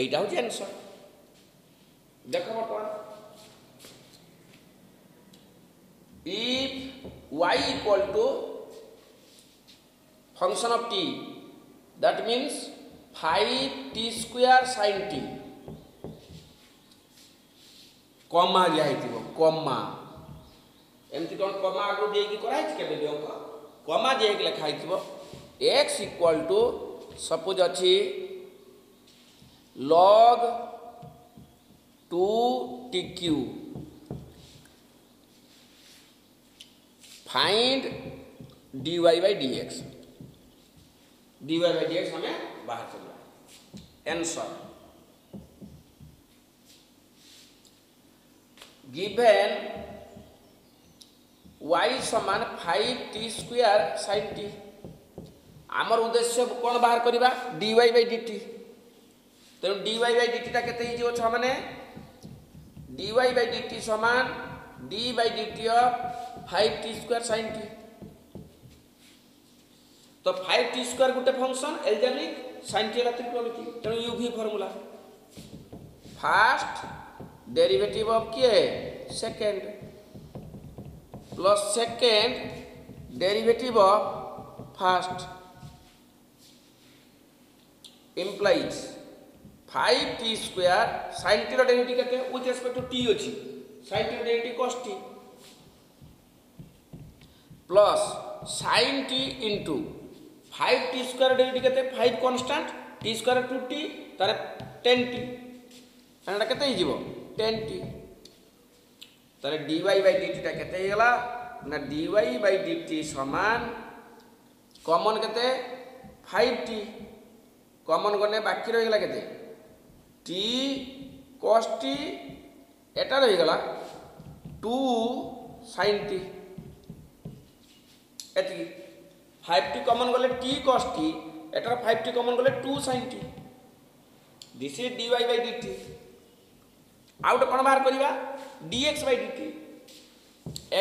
एटा होछि आंसर। देखो बर्तमान if y equal to function of t, that means 5t square sin t, comma जाइतिबो comma एमति कोन कॉमा आगु देकी कराइ छै केबे अंक कॉमा देकी लिखाइतिबो x इक्वल टू सपोज अछि log 2tq, find dy by dx, dy by dx हमें बाहर करना। आंसर गिवन y समान 5t स्क्वायर sin t, आमर उद्देश्य कोन बाहर करबा dy by dt। तो dy by dt ता केते हिजो छ माने dy by dt समान d by dt ऑफ 5t स्क्वायर sin t। तो 5t स्क्वायर गोटे फंक्शन एल्जेब्रिक, sin t ला त्रिकोणमिति, तेणु uv formula first derivative of के second plus second derivative of first implies 5t square sin t रो derivative केते विथ रिस्पेक्ट टू t अछि, sin t रो derivative cos t plus sin t into 5t square derivative केते 5 constant t square 2t तारे 10t एना केते हि जीवो 10t तारे dy by dt ता केते हे गला ना dy by dt समान कॉमन केते 5t कॉमन गने बाकी रहि गला केते t cos t एटा रहि गला 2 sin t एति 5t कॉमन गले t cos t एटार 5t कॉमन गले 2 sin t this is dy by dt आउट कोन बाहर करिवा dx by dt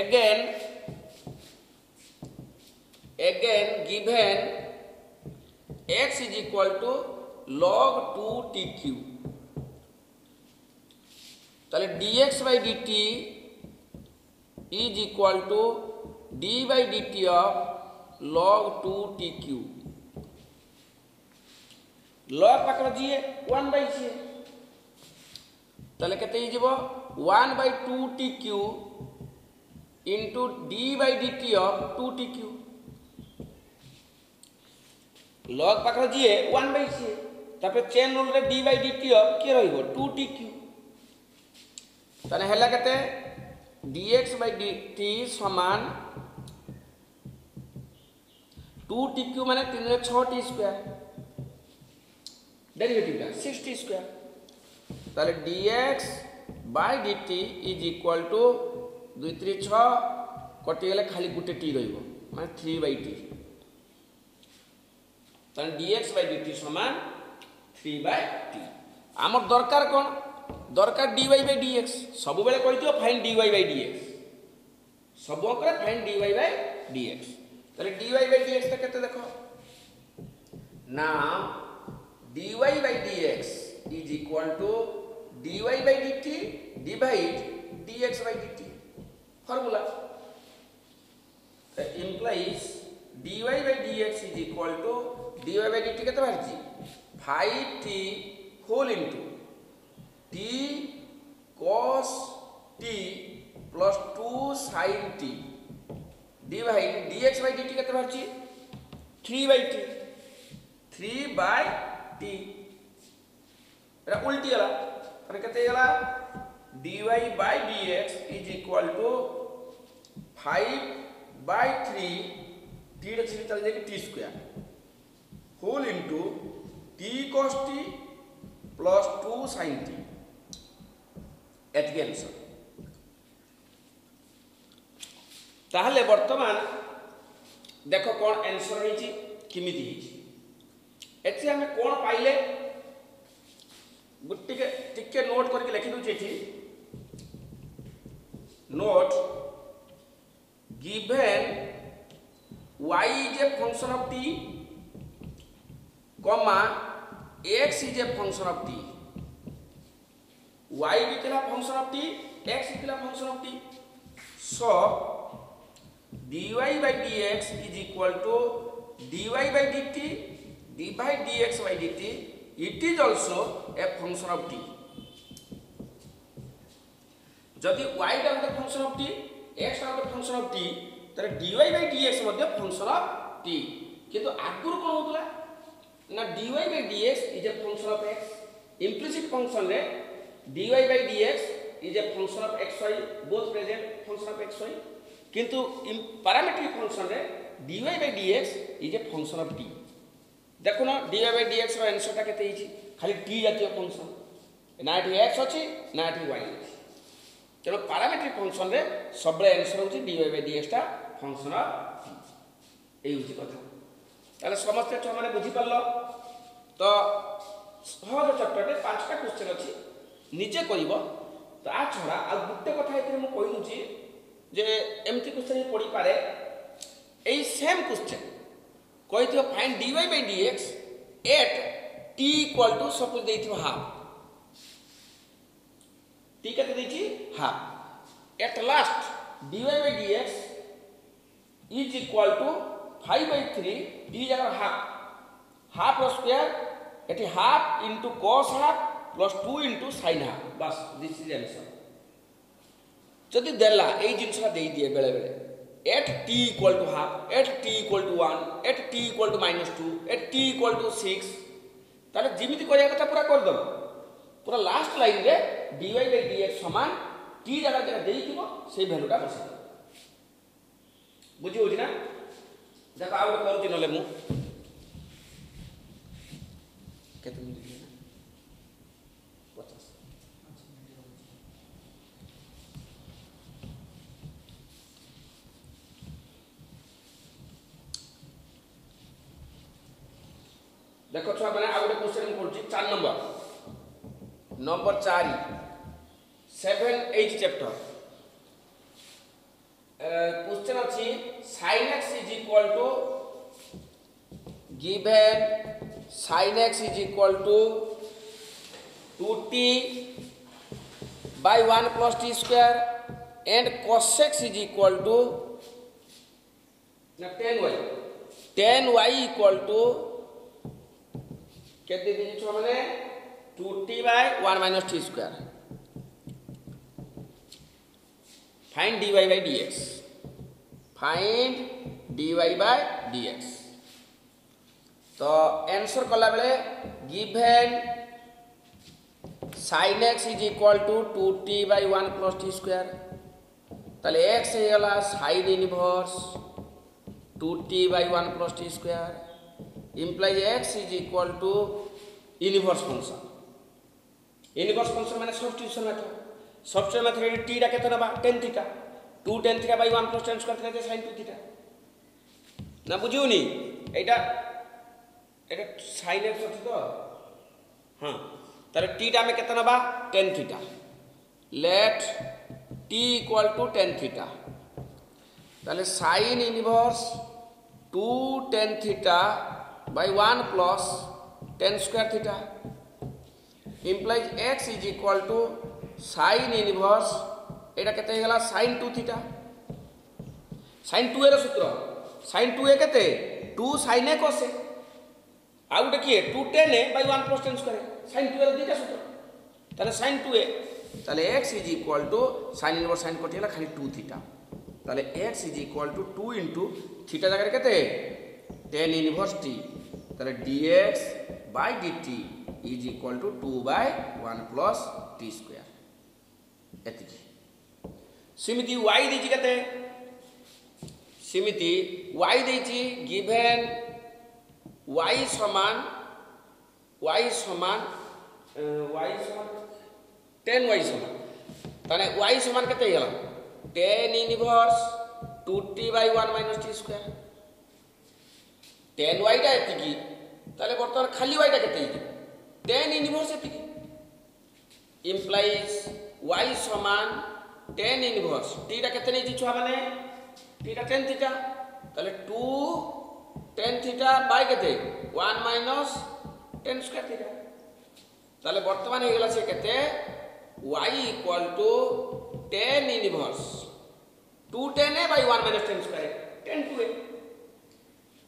again given x is equal to log 2tq ताले dx by dt is equal to d by dt of log 2tq log पाकर जी 1 by c ताले केते ही जीवो 1 by 2tq into d by dt of 2tq log पाकर जी 1 by c तापे chain rule रे d by dt of के रहिबो 2tq ताने हला केते dx by dt समान 2tq माने 3 रे 6t square derivative 6t square ताले dx by dt is equal to 2 3 6 कटि गेले खाली गुटे t रहिबो माने 3 by t ताले dx by dt समान 3 by t हमर दरकार कोन दरकार dy by dx सब बेले कहि दियो फाइंड dy by dx सब ओकरे फाइंड dy by dx ताले dy by dx त केते देखो now dy by dx is equal to dy by dt divide dx by dt formula implies dy by dx is equal to dy by dt केते बाहरची 5t whole into t cos t plus 2 sin t divide dx by dt केते बाहरची 3 by t 3 by t era उल्टी गला अरे केते गला dy by dx is equal to 5 by 3 t रे चल जाए t square whole into t cos t plus 2 sin t एत आंसर ताहले वर्तमान देखो कौन आंसर है किमिति है एथि हमें कौन पाइले टिके नोट करके लिखि दउछि एथि note given y is a function of t comma x is a function of t y भी किला function of t x Qila function of t so dy by dx is equal to dy by dt divide dx by dt it is also a function of t जदि y टा होता function of t x टा होता function of t तारे dy by dx मध्ये function of t किंतु आगुर कोन होतला ना dy by dx is a function of x implicit function रे dy by dx is a function of xy both present function of xy किंतु parametric function रे dy by dx is a function of t देखो ना dy by dx रो answer ता केते हिची खाली t जातीय फंक्शन ना एठी x अछि ना एठी y अछि तेनो पैरामीट्रिक फंक्शन रे सबले आंसर होची dy by dx ता फंक्शन ऑफ t एई होची कथा ताले समस्त छ माने बुझी परलो तो सहज चैप्टर 5टा क्वेश्चन अछि नीचे करिवो ता छडा आ गुटे कथा एते म कहि दुची जे एमती क्वेश्चन पड़ी पारे एई सेम क्वेश्चन कहि थियो find dy by dx at t equal to suppose देथियो हाफ t केते देछि half at last dy by dx is equal to 5 by 3 t जगह half rho square eighty half into cos half plus 2 into sin half बस this is answer जदि देला ए जिंसला देई दिए बेले बेले at t equal to half at t equal to 1 at t equal to -2 at t equal to 6 ताले जिमिति करिया कथा पूरा कर दम पूरा लास्ट लाइन रे dy by dx समान t जगह जगह देई थिबो से वैल्यूटा बसे बुझी होजी ना देखो आउट करूची नले मु केते मिनिट दिए ना 50 देखो छुआ मैंने आ गोटे क्वेश्चन करछि 4 नंबर 4 7 8 चैप्टर क्वेश्चन अछि sin x is equal to given sin x is equal to 2t by 1 plus t square and cos x is equal to 10y equal to केते दिन छ माने 2t by 1 minus t square find dy by dx find dy by dx तो answer कला बेले given sin x is equal to 2t by 1 plus t square ताले x हे गला sin inverse 2t by 1 plus t square implies x is equal to inverse function. Inverse function माने substitution method रे t रा केते नबा tan theta 2 tan theta by 1 plus tan square theta sin 2 theta ना बुझिउनी एटा sin x अछि तो हां तारे t टा में केते नबा tan theta let t equal to tan theta ताले sin inverse 2 tan theta by 1 plus tan square theta implies x is equal to sin inverse एटा केते हे गला sin 2 theta sin 2 एर सूत्र sin 2 ए केते 2 sin a cos a आ गुटे की 2 tan a by 1 plus tan square sin 2 एर दिटा सूत्र ताले sin 2 a ताले x is equal to sin inverse sin कटि गला खाली 2 theta ताले x is equal to 2 into theta जगह केते tan inverse t ताले dx by dt is equal to 2 by 1 plus t square एतिकी सिमिति y देछि केते सिमिति y देछि गिवन y समान tan y समान ताने y समान केते गेला tan inverse 2t by 1 minus t square tan y टा एतिकी ताले वर्तमान खाली y टा केते हिते tan inverse एतिकी implies y समान tan inverse t टा केते नै छुआ माने t टा tan थीटा ताले 2 tan थीटा by केते 1 minus tan square थीटा ताले वर्तमान हे गेला से केते y equal to tan inverse 2 tan a by 1 minus tan square tan 2a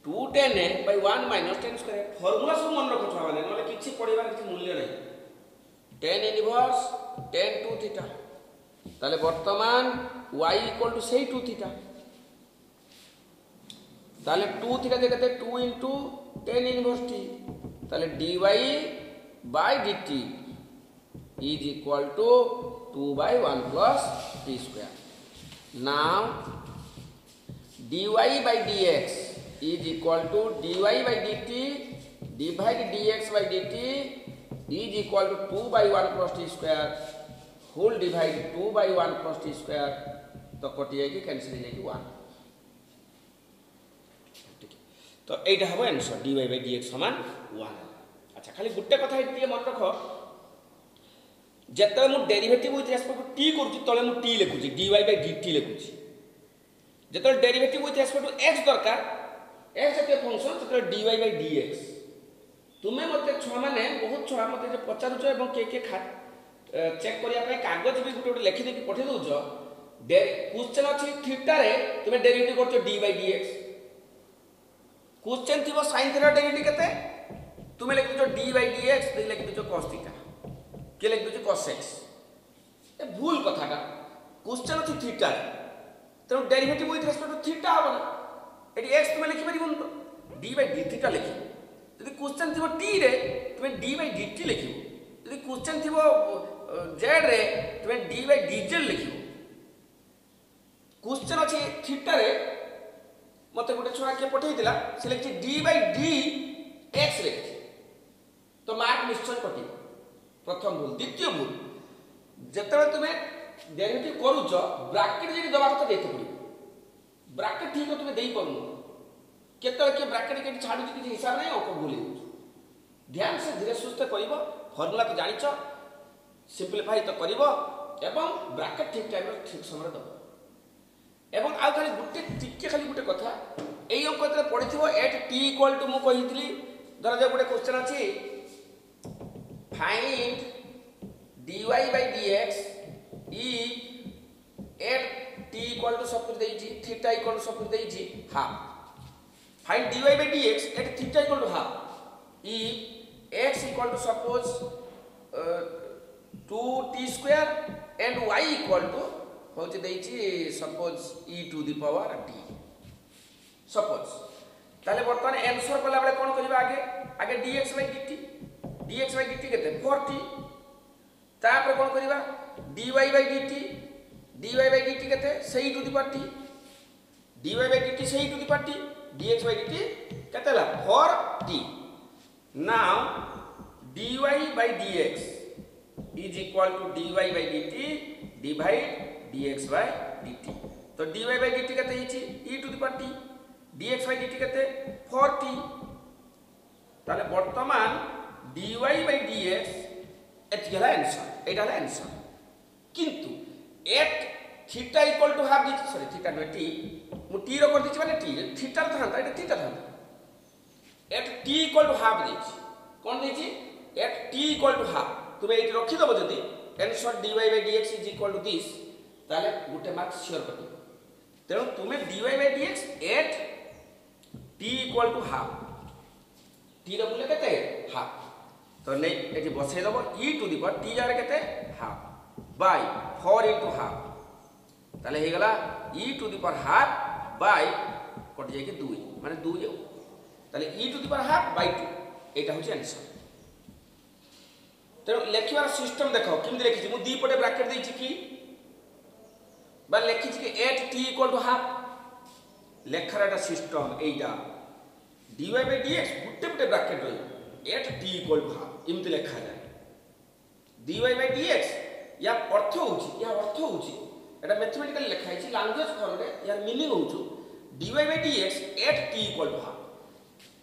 2 tan a by 1 minus tan square formula सब मन रखो छुआ माने नले किछि पढिबार किछि मूल्य नै tan inverse tan 2 थीटा ताले वर्तमान y equal to say 2 theta ताले 2 थीटा देखते 2 into tan inverse t ताले dy by dt is equal to 2 by 1 plus t square. Now dy by dx is equal to dy by dt divide dx by dt is equal to 2 by 1 plus t square whole divide 2 by 1 plus t square तो कटि जाएगी cancel हो जाएगी 1 ठीक है तो एटा हबो answer dy by dx समान 1 अच्छा खाली गुट्टे कथा एतिए मन रखो जेते मु derivative with respect to t करूची तले मु t लिखुची dy by dt लिखुची जेते derivative with respect to x दरकार x जते फंक्शन तते dy by dx तुमे मते छ माने बहुत छ मते जे पचारुछ एवं के चेक करिया पे कागज भी गुटे लिखि देकी पठे दउछ क्वेश्चन अछि थीटा रे तुमे डेरिवेटिव करछो dy by dx क्वेश्चन थिबो sin थीटा डेरिवेटिव केते तुमे लिखि दउछ dy by dx देख लिखि दउछ cos थीटा के लिखि दउछ cos x ए भूल कथाटा क्वेश्चन अछि थीटा रे तो derivative with respect to theta होबा एटी x तुमे लिखि परिबन तो dy by d थीटा लिखि यदि क्वेश्चन थिबो t रे तुमे dy by dt लिखिबो यदि क्वेश्चन थिबो z रे तुमे dy by dz लिखिबो क्वेश्चन अछि थीटा रे मते गुटे छोरा के पठेई दिला से लिखि dy by d x लिखि तो मार्क निश्चय कटि प्रथम भूल द्वितीय भूल जेतबे तुमे डेरिवेटिव करूछ ब्रैकेट जे दबा कत देते पड़ी ब्रैकेट ठीक तुमे देई पड़नु केतल के ब्रैकेट के छाडु कि हिसाब नै ओको भूल ध्यान से धीरे सुस्ते करिवो फॉर्मूला तो जानिछ सिंपलीफाई तो करिवो एवं ब्रैकेट ठीक टाइम ठीक समय दबो एवं आ खाली गुटे टिके खाली गुटे कथा एई अंक जते पढिथिबो एट t इक्वल टू मु कहितली धर जे गुटे क्वेश्चन अछि find dy by dx if at t equal to सब कुछ देइछि थीटा इक्वल टू सब कुछ देइछि half find dy by dx at theta equal to half if x equal to suppose 2t square and y equal to होछि देइछि suppose e to the power t suppose ताले वर्तमान answer कला बेले कोन करिबा आगे dx by dt केते 4t तापर कोन करिबा dy by dt केते सही to the power t dy by dt सही to the power t dx by dt केते ला 4t now dy by dx is equal to dy by dt divide dx by dt तो dy by dt केते हिची e to the power t dx by dt केते 4t ताले वर्तमान dy by dx एत गेला answer एटा हला answer किंतु at theta equal to half दिछि सॉरी थीटा नो टी मु टी रो कर दिछि माने टी थीटा थांता एटा थीटा थांता at t equal to half दिछि कोन दिछि at t equal to half तुमे एटी रखि दबो जदी answer dy by dx is equal to this ताले गुटे मार्क श्योर करबो तेनु तुमे dy by dx at t equal to half t रो बोले केते हाफ तो नहीं एटी बसै दबो e to the power t जारे केते हाफ बाय 4 into हाफ ताले हे गला e to the power half by cut जाय के 2 माने 2 जाऊ ताले e to the power half by 2 एटा होची आंसर तो लेखिबार सिस्टम देखो किमि लेखिछि मु दी पटे ब्रैकेट देछि कि बा लेखिछि कि 8t इक्वल टू हाफ लेखराटा सिस्टम एटा dy by dx गुटे गुटे ब्रैकेट रही 8t इक्वल टू हाफ इमति लेखा जाय dy by dx या अर्थ होउची एटा मैथमेटिकल लेखा हिची लैंग्वेज फॉर्म रे यार मीनिंग होउछु dy by dx 8t equal to half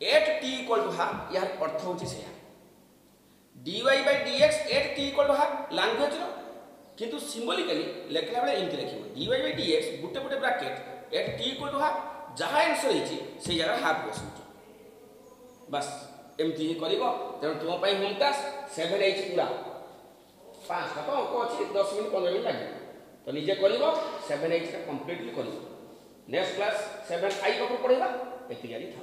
8t equal to half यार अर्थ होउची सेया dy by dx 8t equal to half language रो किंतु सिंबॉलिकली लेखला बेले इमति लेखिबो dy by dx गुटे गुटे bracket 8t equal to half जहा आंसर हिची से जगह हाफ बसुची बस एमती ही करिवो तेणु तुम पई होम टास्क 7 8 पूरा 5 टा तो अंक अछि 10 मिनिट 15 मिनिट लागि तो निजे करिवो 7 8 टा कंप्लीटली करिवो नेक्स्ट क्लास 7 आई को पढेबा एति जारी था।